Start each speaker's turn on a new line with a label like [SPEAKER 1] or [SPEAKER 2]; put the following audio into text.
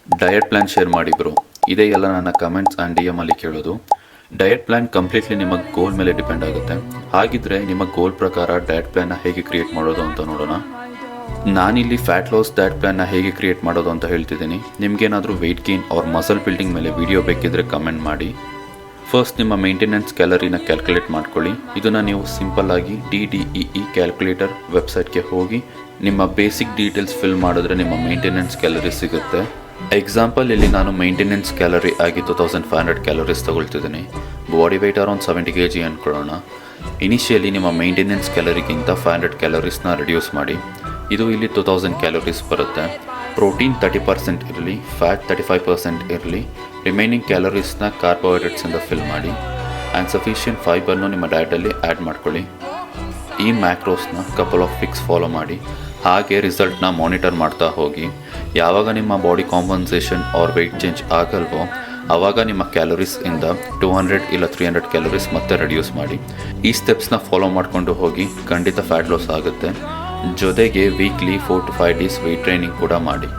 [SPEAKER 1] Diet plan share ಮಾಡಿ bro. ಇದೇ ಎಲ್ಲ ನನ್ನ ಕಮೆಂಟ್ಸ್ ಆ್ಯಂಡ್ ಡಿ ಎಮ್ ಅಲ್ಲಿ ಕೇಳೋದು. ಡಯಟ್ ಪ್ಲ್ಯಾನ್ ಕಂಪ್ಲೀಟ್ಲಿ ನಿಮ್ಮ ಗೋಲ್ ಮೇಲೆ ಡಿಪೆಂಡ್ ಆಗುತ್ತೆ. ಹಾಗಿದ್ರೆ ನಿಮ್ಮ ಗೋಲ್ ಪ್ರಕಾರ ಡಯಟ್ ಪ್ಲ್ಯಾನ್ನ ಹೇಗೆ ಕ್ರಿಯೇಟ್ ಮಾಡೋದು ಅಂತ ನೋಡೋಣ. ನಾನಿಲ್ಲಿ ಫ್ಯಾಟ್ ಲಾಸ್ ಡಯಟ್ ಪ್ಲ್ಯಾನ್ನ ಹೇಗೆ ಕ್ರಿಯೇಟ್ ಮಾಡೋದು ಅಂತ ಹೇಳ್ತಿದ್ದೀನಿ. ನಿಮಗೇನಾದರೂ ವೆಯ್ಟ್ ಗೇನ್ ಅವ್ರ ಮಸಲ್ ಬಿಲ್ಡಿಂಗ್ ಮೇಲೆ ವಿಡಿಯೋ ಬೇಕಿದ್ರೆ ಕಮೆಂಟ್ ಮಾಡಿ. ಫಸ್ಟ್ ನಿಮ್ಮ ಮೇಂಟೆನೆನ್ಸ್ ಕ್ಯಾಲರಿನ ಕ್ಯಾಲ್ಕುಲೇಟ್ ಮಾಡ್ಕೊಳ್ಳಿ. ಇದನ್ನು ನೀವು ಸಿಂಪಲ್ಲಾಗಿ DDEE ಕ್ಯಾಲ್ಕುಲೇಟರ್ ವೆಬ್ಸೈಟ್ಗೆ ಹೋಗಿ ನಿಮ್ಮ ಬೇಸಿಕ್ ಡೀಟೇಲ್ಸ್ ಫಿಲ್ ಮಾಡಿದ್ರೆ ನಿಮ್ಮ ಮೇಂಟೆನೆನ್ಸ್ ಕ್ಯಾಲರಿ ಸಿಗುತ್ತೆ. ಎಕ್ಸಾಂಪಲ್ ಇಲ್ಲಿ ನಾನು ಮೇಂಟೆನೆನ್ಸ್ ಕ್ಯಾಲರಿ ಆಗಿ 2500 ಕ್ಯಾಲರೀಸ್ ತಗೊಳ್ತಿದ್ದೀನಿ. ಬಾಡಿ ವೆಯ್ಟ್ ಅರೌಂಡ್ 70 kg ಅಂದ್ಕೊಳ್ಳೋಣ. ಇನಿಷಿಯಲಿ ನಿಮ್ಮ ಮೇಂಟೆನೆನ್ಸ್ ಕ್ಯಾಲರಿಗಿಂತ 500 ಕ್ಯಾಲರೀಸ್ನ ರಿಡ್ಯೂಸ್ ಮಾಡಿ. ಇದು ಇಲ್ಲಿ 2000 ಕ್ಯಾಲರೀಸ್ ಬರುತ್ತೆ. ಪ್ರೋಟೀನ್ 30% ಇರಲಿ, ಫ್ಯಾಟ್ 35% ಇರಲಿ. ರಿಮೈನಿಂಗ್ ಕ್ಯಾಲರೀಸ್ನ ಕಾರ್ಬೋಹೈಡ್ರೇಟ್ಸಿಂದ ಫಿಲ್ ಮಾಡಿ. ಆ್ಯಂಡ್ ಸಫಿಷಿಯೆಂಟ್ ಫೈಬರ್ನು ನಿಮ್ಮ ಡಯಟಲ್ಲಿ ಆ್ಯಡ್ ಮಾಡ್ಕೊಳ್ಳಿ. ಈ ಮ್ಯಾಕ್ರೋಸ್ನ ಕಪಲ್ ಆಫ್ ವೀಕ್ಸ್ ಫಾಲೋ ಮಾಡಿ. ಹಾಗೆ ರಿಸಲ್ಟ್ನ ಮಾನಿಟರ್ ಮಾಡ್ತಾ ಹೋಗಿ. ಯಾವಾಗ ನಿಮ್ಮ body compensation or weight change ಆಗಲ್ವೋ ಆವಾಗ ನಿಮ್ಮ ಕ್ಯಾಲರೀಸಿಂದ 200 ಇಲ್ಲ 300 ಕ್ಯಾಲರೀಸ್ ಮತ್ತೆ ರಿಡ್ಯೂಸ್ ಮಾಡಿ. ಈ ಸ್ಟೆಪ್ಸ್ನ ಫಾಲೋ ಮಾಡಿಕೊಂಡು ಹೋಗಿ. ಖಂಡಿತ ಫ್ಯಾಟ್ ಲಾಸ್ ಆಗುತ್ತೆ. ಜೊತೆಗೆ weekly 4 to 5 days weight training ಕೂಡ ಮಾಡಿ.